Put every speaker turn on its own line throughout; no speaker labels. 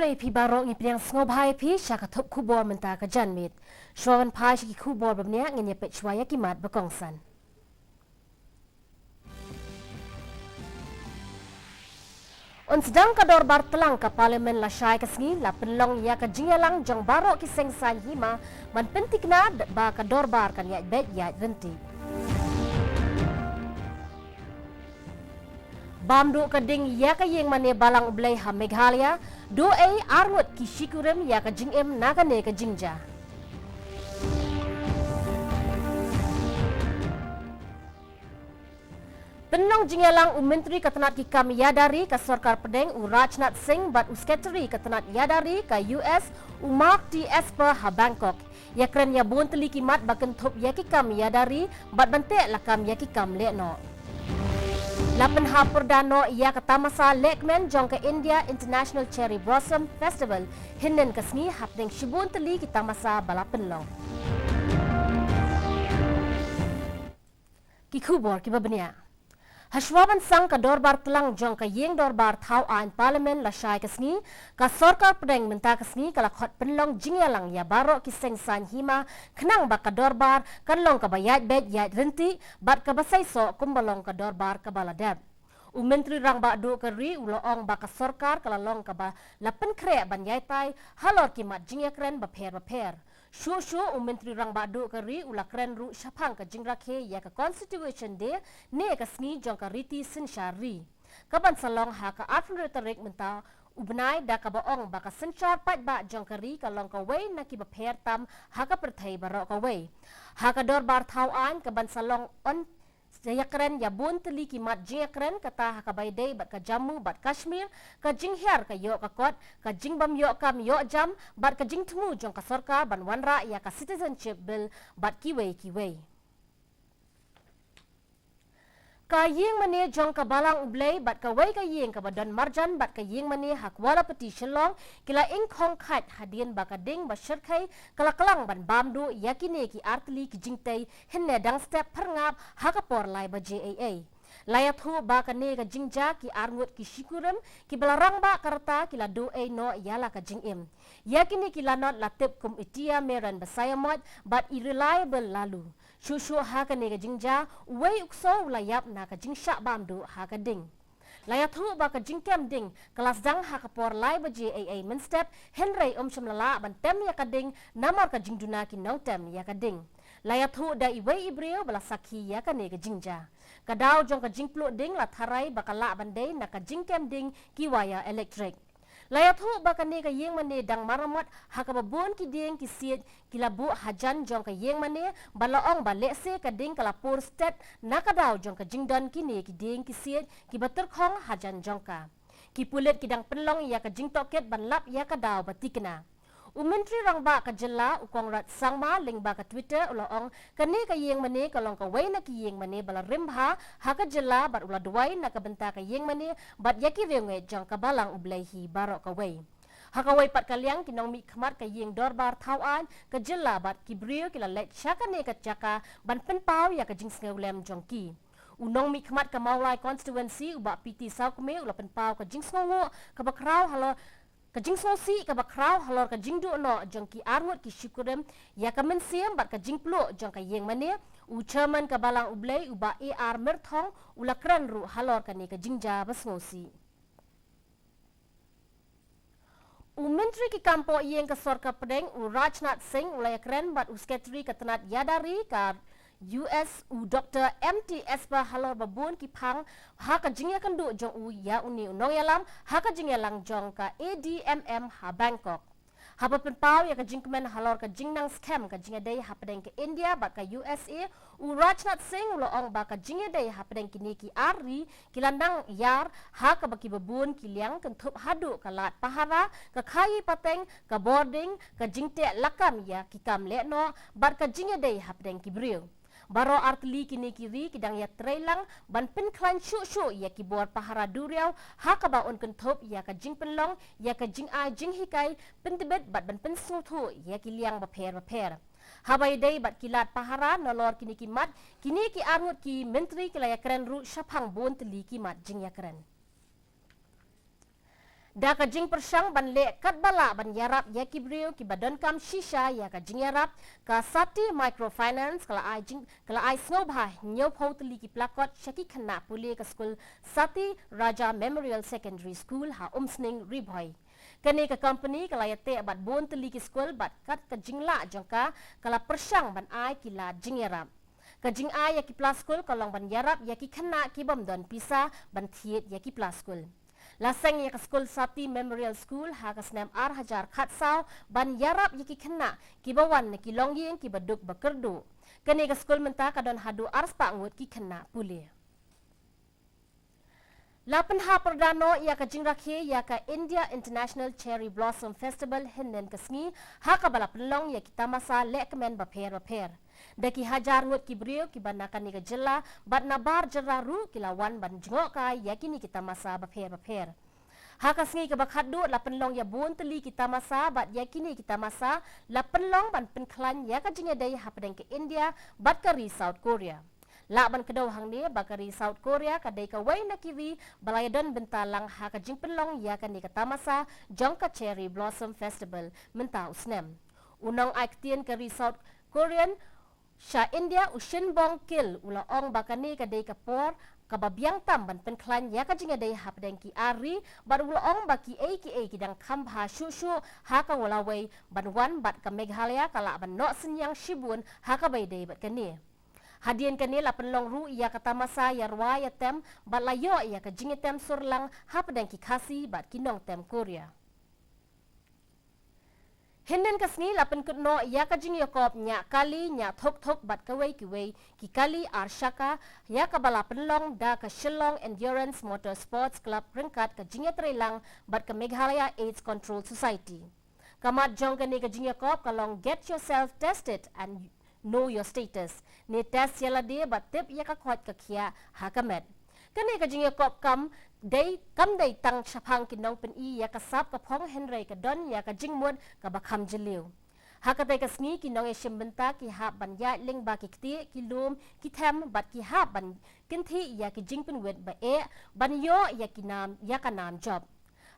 ublay pi barok ni piang sngobai pi syaka thop kubor menta ka janmit. Shwawan pai syaki kubor babnya ngenya pechwaya kimat bakongsan. On sedang kador bar telang ka parlimen la syai kasngi la penlong ya ka jingalang jong barok ki sengsan hima man pentikna ba kador bar kan ya bet ya renti. Bamdu kading ya ka yeng mane balang ublay ha Meghalaya do ay arngot ki shikurem ya ka jingem nagane ka jingja. Penong jingalang Menteri Ketenat ki kam yadari ka Sarkar Pedeng Rajnath Singh bat usketeri ketenat yadari ka US Mark T. Esper ha Bangkok. Ya kren ya bon teli kimat baken thop ya ki kam yadari bat bantek la kam ya ki kam lekno. Lapan ha perdano ia ke Tamasa Lekman jong ke India International Cherry Blossom Festival hinnen kesni hapdeng shibun teli ki Tamasa balapenlong. Ki kubor ki babnya. Hashwaban sang ka dorbar telang jong ka yeng dorbar thau an parlimen la syai kesni ka Sarkar Pedeng menta kesni kala khot penlong jingalang ya barok ki sengsan hima kenang ba ka dorbar kanlong ka bayat bet yat renti bat ka basai so kumbalong ka dorbar ka baladab. Menteri rang ba do ka ri uloong ba ka sarkar kala long ka ba lapen kre ban yai tai halor ki mat jingakren ba pher. Shu Menteri rang ba do ka ri ulakren ru syapang ka jingrakhe ya ka constitution de ne ka sngi jong ka riti sin syari. Kaban salong ha ka afun retarik menta ubnai da ka baong ba ka senchar pat ba jong ka ri ka long ka wei na ki ba pher tam ha ka perthai barok ka wei. Ha ka dor bar thau an ka ban salong on Jayakren ya bun teli kimat jayakren kata hakabai day bat ka Jammu bat Kashmir ka jinghyar ka yo ka kot ka jingbam yo kam yo jam bat ka jingtmu jong ka sarkar ban wanra ya ka citizenship bill bat kiwei. Ka yeng mane jong ka balang ublay bat ka wei ka yeng ka badan marjan bat ka yeng mane hakwala peti Shillong kila ing khong khat hadien ba ka ding ba syirkai kala kalang ban bamdu yakine ki artli ki jingtai henne dang step perngap hakapor lai ba JAA. Layat hu ba ka ne ka jingja ki arngut ki shikurem ki belarang ba karta kila do ay no yala ka jingim. Yakini kila not latip kum itia meran basayamot but irreliable lalu. Shushu ha ka ne ka jingja wei ukso layap na ka jingsha bamdu ha ka ding. Layat hu ba ka jingkem ding kelas dang ha ka por lai ba JAA menstep Henry syamlala ban tem ya ka ding namar ka jingduna ki nong tem ya ka ding. Layat hu da iwei ibreo bala sakhi ya ka ne ka jingja. Kadau jong ka jingplu ding la tharai bakala bandai na ka jingkem ding ki waya electric. Layat hu ba ka ne ka yeng mane dang maramot ha ka babon ki ding ki siet ki labu hajan jong ka yeng mane balaong ba lese ka ding kala pur stet na kadau jong ka jingdan ki ne ki ding ki siet ki batur khong hajan jong ka. Ki pulet ki dang penlong ya ka jingtoket ban lap ya ka dau batikna. Menteri rang ba ka jela ukong rat sangma ling ba ka Twitter uloong kani ka yeng mane kalong ka wei na ki yeng mane bala rimha ha ka jela bat ula duwai na ka benta ka yeng mane bat yaki renge jang ka balang ublay hi barok ka wei. Ha ka wei pat kalyang kinong mi khmat ka yeng dorbar thawan ka jela bat kibriyo kila let syaka ne ka chaka ban penpau ya ka jing sngelem jong ki. Unong mi khmat ka maulai constituency uba PT Saukme ula penpau ka jing sngo ka bakrau halo Kajing sosi ka bakraw halor ka jingdu no jong ki arngot ki shikurem ya ka mensiam bat ka jingplo jong ka yeng mane chairman ka balang ublay uba AR Merthong ulakran ru halor ka ne ka jingja basngosi. Menteri ki kampo yeng ka Sarkar Pedeng Rajnath Singh ulayakren bat usketri ketenat yadari ka US Dr. MT Esper halor babun ki phang ha ka jingya kandu jong ya uni unong yalam ha ka jingyalang jong ka ADMM ha Bangkok. Ha pa penpau ya ka jingkmen halor ka jingnang scam ka jingyaday ha pedeng ke India bat ka USA Rajnath Singh uloong ba ka jingyaday ha pedeng kini ki ari kilandang yar ha ka baki babun kiliang kentup hadu ka lat pahara ka khayi pateng ka boarding ka jingte lakam ya ki kam lekno bat ka jingyaday ha pedeng ki briu. Baro artli kini kiri kidang ya trailang ban pen klan shu ya ki bor pahara duriau ha ka ba on kenthop ya ka jing penlong ya ka jing a jing hikai pentebet bat ban pen suthu ya ki liang ba pher. Habai day bat kilat pahara nolor kini ki mat kini ki arngut ki menteri kilaya keren ru syapang bon teli ki mat jing ya keren. Da ka jing persang ban le kat bala ban yarap ya ki brio ki badon kam shisha ya ka jing yarap ka Sati Microfinance kala ai snow bha nyop ho tli ki plakot shaki khana puli ka school Sati Raja Memorial Secondary School ha umsning riboy kani ka company kala yate bat bon tli ki school bat kat ka jingla jongka kala persang ban ai ki la jing yarap ka jing ai ya ki plus school kalong ban yarap ya ki khana ki bom don pisa ban thiet ya ki plus school lasang ya ka school Sati Memorial School ha ka snam ar hajar khatsau ban yarap yaki khana ki bawan ne ki longyeng ki baduk bakerdu kani ka school menta ka don hadu ars pa ngut ki khana puli lapan ha perdano ya ka jingrakhe ya ka India International Cherry Blossom Festival hinden kasngi ha ka bala pelong ya ki tamasa lekmen baper daki hajar ngut ki brio ki banakan ni ka jela bat nabar jeraru kilawan ban jengok kai yakini kita masa baper hakasngi ka bakhadu lapan long ya bun teli kita masa bat yakini kita masa lapan long ban penklan ya ka jinga dai hapadeng ke India bat kari South Korea la ban kedaw hang ni bakari South Korea ka dai ka wai na kiwi balayadon bentalang ha ka jing penlong ya ka ni ka tamasa jongka Cherry Blossom Festival menta usnem unong aktien kari South Korean Sha India ushin bong kil ula ong bakani ka day kapor kababyang tam ban penklan ya ka jinga day hapdeng ki ari bar ula ong baki ki dang khambha shushu ha ka wala way ban wan bat ka Meghalaya kala ban no senyang shibun ha ka bay day bat kani hadian kani la penlong ru ya ka tamasa ya rwa ya tem bat layo ya ka jinga tem surlang hapdeng ki Khasi bat kinong tem Korea Hinden kasni lapan kutno ya ka jing yakop nya kali nya thok bat kawai kiwei ki kali arshaka ya ka bala penlong da ka Shillong Endurance Motorsports Club rengkat ka jing trelang bat ka Meghalaya AIDS Control Society. Kamat jong ka ni ka jing yakop kalong get yourself tested and know your status. Ni test yala dia bat tip ya ka khot ka khia ha ka met. Kani ka jing yakop kam day tang chapang kinong pen ya kasap ka phong Henry ka don ya ka jingmod ka bakham jeliw hakatay kasni kinong e shimbenta ki hap ban ya ling ba ki kti ki lum ki them bat ki hap ban kinthi ya ki jingpen wet ba e ban yo ya ki nam ya ka nam job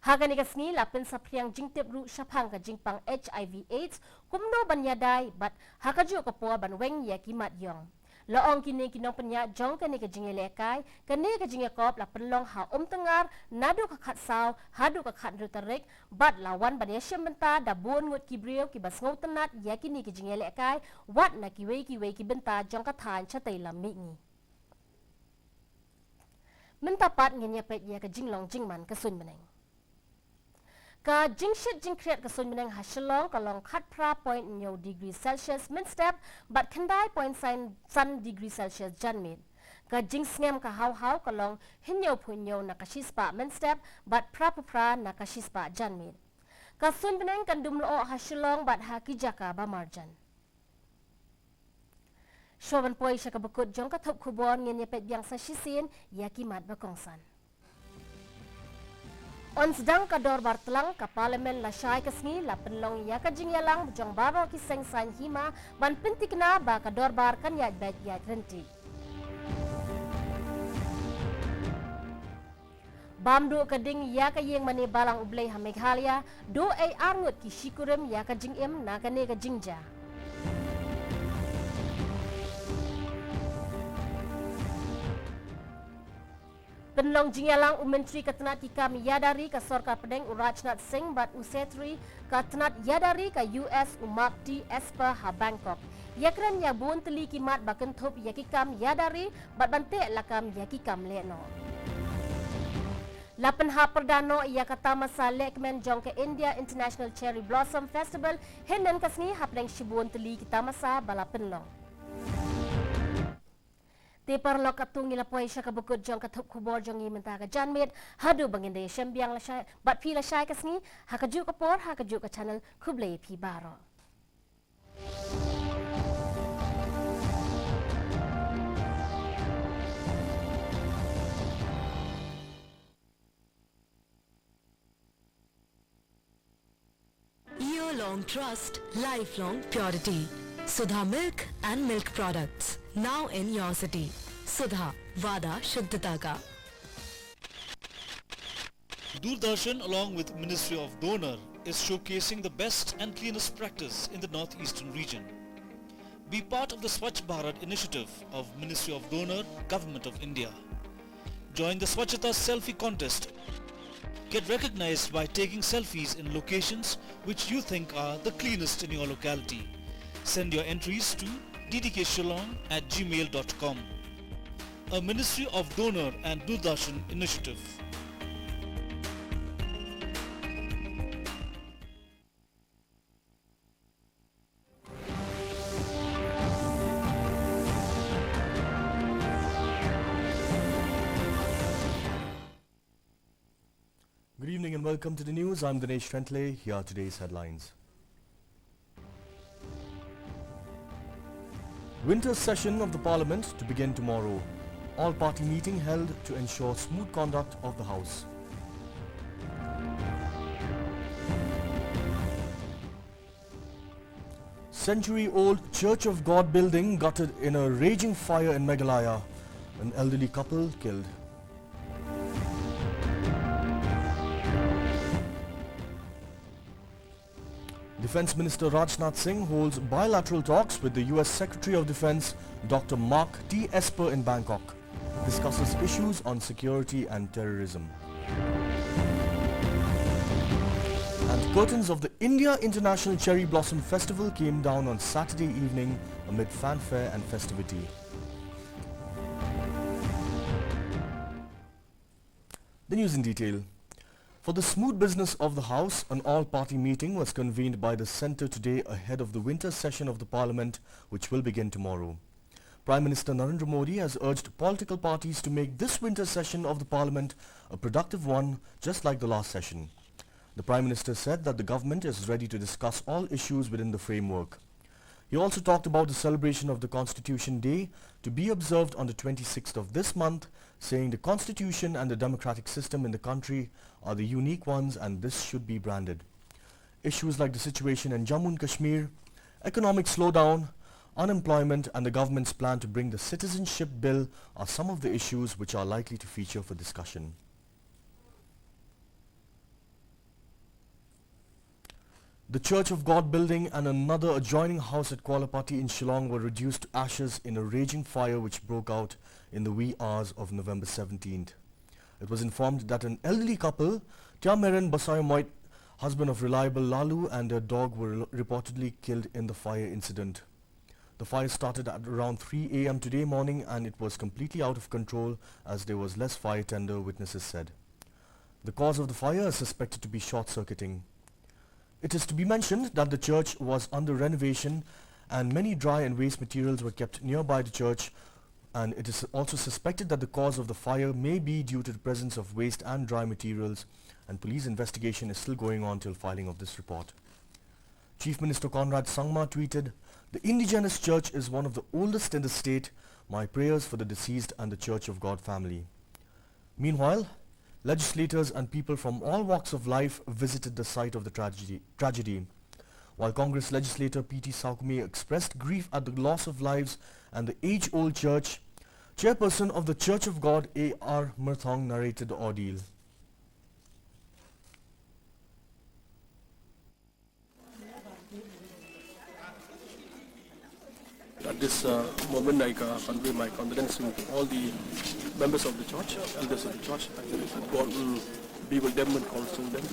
hagani kasni lapen sapriang jingtep ru chapang ka jingpang HIV AIDS kumno ban ya dai bat hakaju ka po ban weng ya ki mat yong Laong kini kinong penya jong kani ka jinge lekay kani ka jinge kop la penlong ha tengar nadu ka khatsau hadu ka khat rutarik bat lawan ban yashim benta da bon ngut kibrio ki bas ngau tenat ya kini ka jinge lekay wat na ki wei ki benta jong ka than chatai lam mi ngi menta pat ngenya pet ya ka jinglong jingman ka sun meneng ka jingshit jingkriat ka sun meneng ha Shillong kalong khat pra point nyo degree Celsius min step bat khandai point san degree Celsius janmit ka jing sngem ka haw kalong hinyo punyo na kashispa min step bat pra na kashispa janmit ka sun meneng kan dumlo ha Shillong bat ha kijaka ba marjan Shoban poi siya ka bakut jong ka thop khubon ngin yapet biang sa shisin yakimat ba kongsan On sedang ka dorbar telang ka parlimen la syai kasngi la penlong ya ka jingyalang jong baro ki sengsan hima ban pentikna ba ka dorbar kan ya bet ya renti. Bamdu ka ding ya ka yeng mani balang ublay ha Meghalaya do ay arngut ki shikurim ya ka jingim na ka ne ka jingja. Penlong jingyalang umentri katenat kami yadari ka Sorkar Pedeng Rajnath Singh bat usetri katenat yadari ka US umakti espa ha Bangkok. Yakran ya bun teli kimat baken thop yakikam yadari bat bante lakam yakikam leno. Lapan ha perdano ia kata masa lekmen jong ke India International Cherry Blossom Festival henden kasni hapdeng shibun teli kita masa bala penlong. Tipar lo katungi la poy siya kabukod jong kathup kubor jong imenta ka janmit hadu bangin day siyembiang la siya bat pila siya kasni hakaju ka por hakaju ka channel kublay pi baro.
Year-long trust, lifelong purity. Sudha Milk and Milk Products. Now in your city. Sudha, Vada Shuddhata Ka.
Doordarshan, along with Ministry of Donor, is showcasing the best and cleanest practice in the northeastern region. Be part of the Swachh Bharat initiative of Ministry of Donor, Government of India. Join the Swachhata Selfie Contest. Get recognized by taking selfies in locations which you think are the cleanest in your locality. Send your entries to ddkshillong@gmail.com. A Ministry of Donor and Doordarshan initiative.
Good evening and welcome to the news. I'm Dinesh Trentle. Here are today's headlines. Winter session of the Parliament to begin tomorrow. All-party meeting held to ensure smooth conduct of the House. Century-old Church of God building gutted in a raging fire in Meghalaya. An elderly couple killed. Defence Minister Rajnath Singh holds bilateral talks with the US Secretary of Defence Dr. Mark T. Esper in Bangkok. Discusses issues on security and terrorism. And curtains of the India International Cherry Blossom Festival came down on Saturday evening amid fanfare and festivity. The news in detail. For the smooth business of the House, an all-party meeting was convened by the Centre today ahead of the winter session of the Parliament, which will begin tomorrow. Prime Minister Narendra Modi has urged political parties to make this winter session of the Parliament a productive one, just like the last session. The Prime Minister said that the government is ready to discuss all issues within the framework. He also talked about the celebration of the Constitution Day to be observed on the 26th of this month, saying the Constitution and the democratic system in the country are the unique ones and this should be branded. Issues like the situation in Jammu and Kashmir, economic slowdown, unemployment and the government's plan to bring the citizenship bill are some of the issues which are likely to feature for discussion. The Church of God building and another adjoining house at Kualapati in Shillong were reduced to ashes in a raging fire which broke out in the wee hours of November 17th. It was informed that an elderly couple, Tiameren Basayomoit, husband of reliable Lalu, and their dog were reportedly killed in the fire incident. The fire started at around 3 a.m. today morning and it was completely out of control as there was less fire tender, witnesses said. The cause of the fire is suspected to be short-circuiting. It is to be mentioned that the church was under renovation and many dry and waste materials were kept nearby the church, and it is also suspected that the cause of the fire may be due to the presence of waste and dry materials, and police investigation is still going on till filing of this report. Chief Minister Conrad Sangma tweeted, "The indigenous church is one of the oldest in the state. My prayers for the deceased and the Church of God family." Meanwhile, legislators and people from all walks of life visited the site of the tragedy. While Congress legislator P.T. Saukme expressed grief at the loss of lives and the age-old church, chairperson of the Church of God A.R. Murthong narrated the ordeal.
At this moment, I convey my condolence to all the members of the church, elders of the church. God will be with them and counsel them.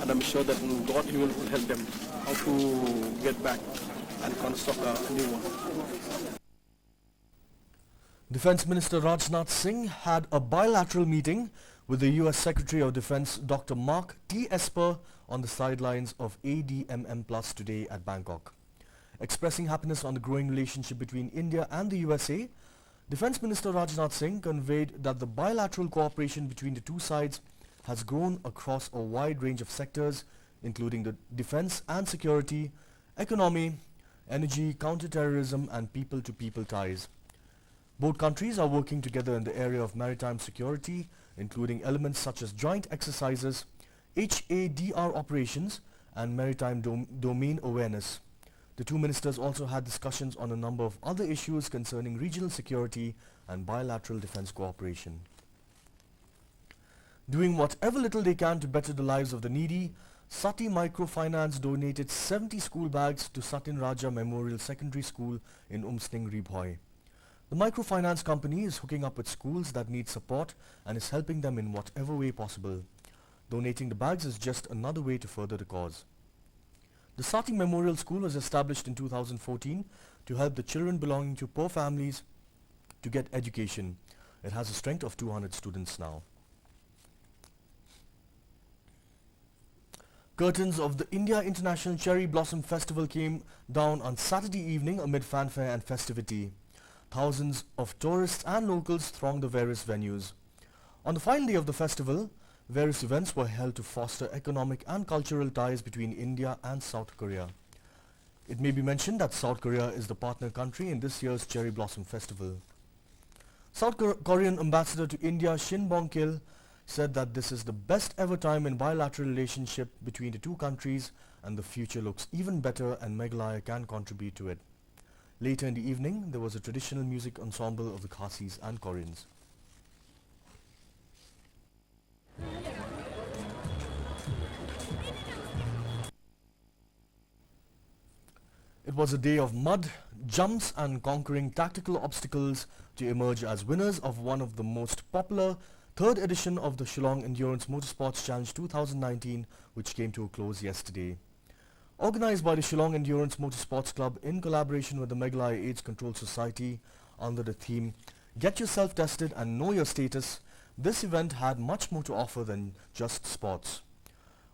And I'm sure that God will help them how to get back and construct a new one.
Defence Minister Rajnath Singh had a bilateral meeting with the US Secretary of Defence Dr. Mark T. Esper on the sidelines of ADMM Plus today at Bangkok. Expressing happiness on the growing relationship between India and the USA, Defence Minister Rajnath Singh conveyed that the bilateral cooperation between the two sides has grown across a wide range of sectors, including the defence and security, economy, energy, counter-terrorism and people-to-people ties. Both countries are working together in the area of maritime security, including elements such as joint exercises, HADR operations and maritime domain awareness. The two ministers also had discussions on a number of other issues concerning regional security and bilateral defence cooperation. Doing whatever little they can to better the lives of the needy, Sati Microfinance donated 70 school bags to Satin Raja Memorial Secondary School in Umsning, Ribhoi. The microfinance company is hooking up with schools that need support and is helping them in whatever way possible. Donating the bags is just another way to further the cause. The Sati Memorial School was established in 2014 to help the children belonging to poor families to get education. It has a strength of 200 students now. Curtains of the India International Cherry Blossom Festival came down on Saturday evening amid fanfare and festivity. Thousands of tourists and locals thronged the various venues. On the final day of the festival, various events were held to foster economic and cultural ties between India and South Korea. It may be mentioned that South Korea is the partner country in this year's Cherry Blossom Festival. South Korean ambassador to India Shin Bong-kil said that this is the best ever time in bilateral relationship between the two countries and the future looks even better and Meghalaya can contribute to it. Later in the evening, there was a traditional music ensemble of the Khasis and Koreans. It was a day of mud, jumps and conquering tactical obstacles to emerge as winners of one of the most popular third edition of the Shillong Endurance Motorsports Challenge 2019, which came to a close yesterday. Organized by the Shillong Endurance Motorsports Club in collaboration with the Meghalaya AIDS Control Society under the theme Get Yourself Tested and Know Your Status, this event had much more to offer than just sports.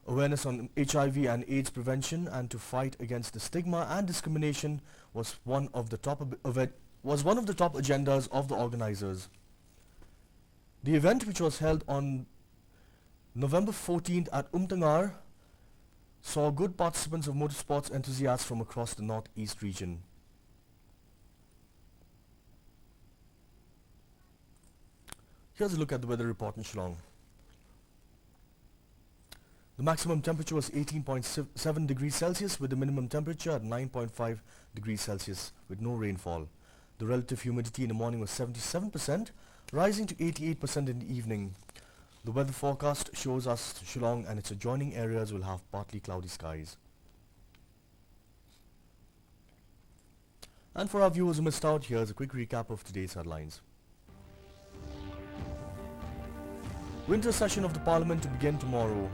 Awareness on HIV and AIDS prevention and to fight against the stigma and discrimination was one of the top agendas of the organizers. The event, which was held on November 14th at Umtangar, saw good participants of motorsports enthusiasts from across the northeast region. Here's a look at the weather report in Shillong. The maximum temperature was 18.7 degrees Celsius with the minimum temperature at 9.5 degrees Celsius with no rainfall. The relative humidity in the morning was 77%, rising to 88% in the evening. The weather forecast shows us Shillong and its adjoining areas will have partly cloudy skies. And for our viewers who missed out, here's a quick recap of today's headlines. Winter session of the Parliament to begin tomorrow.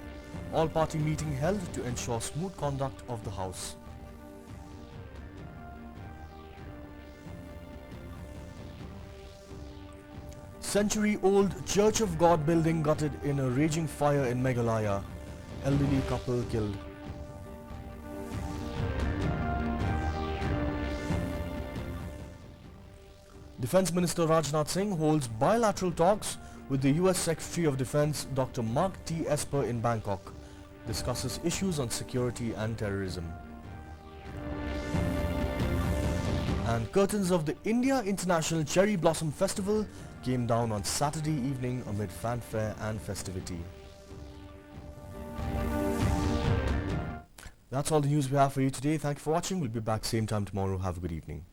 All-party meeting held to ensure smooth conduct of the House. Century-old Church of God building gutted in a raging fire in Meghalaya. Elderly couple killed. Defense Minister Rajnath Singh holds bilateral talks with the US Secretary of Defense Dr. Mark T. Esper in Bangkok. Discusses issues on security and terrorism. And curtains of the India International Cherry Blossom Festival came down on Saturday evening amid fanfare and festivity. That's all the news we have for you today. Thank you for watching. We'll be back same time tomorrow. Have a good evening.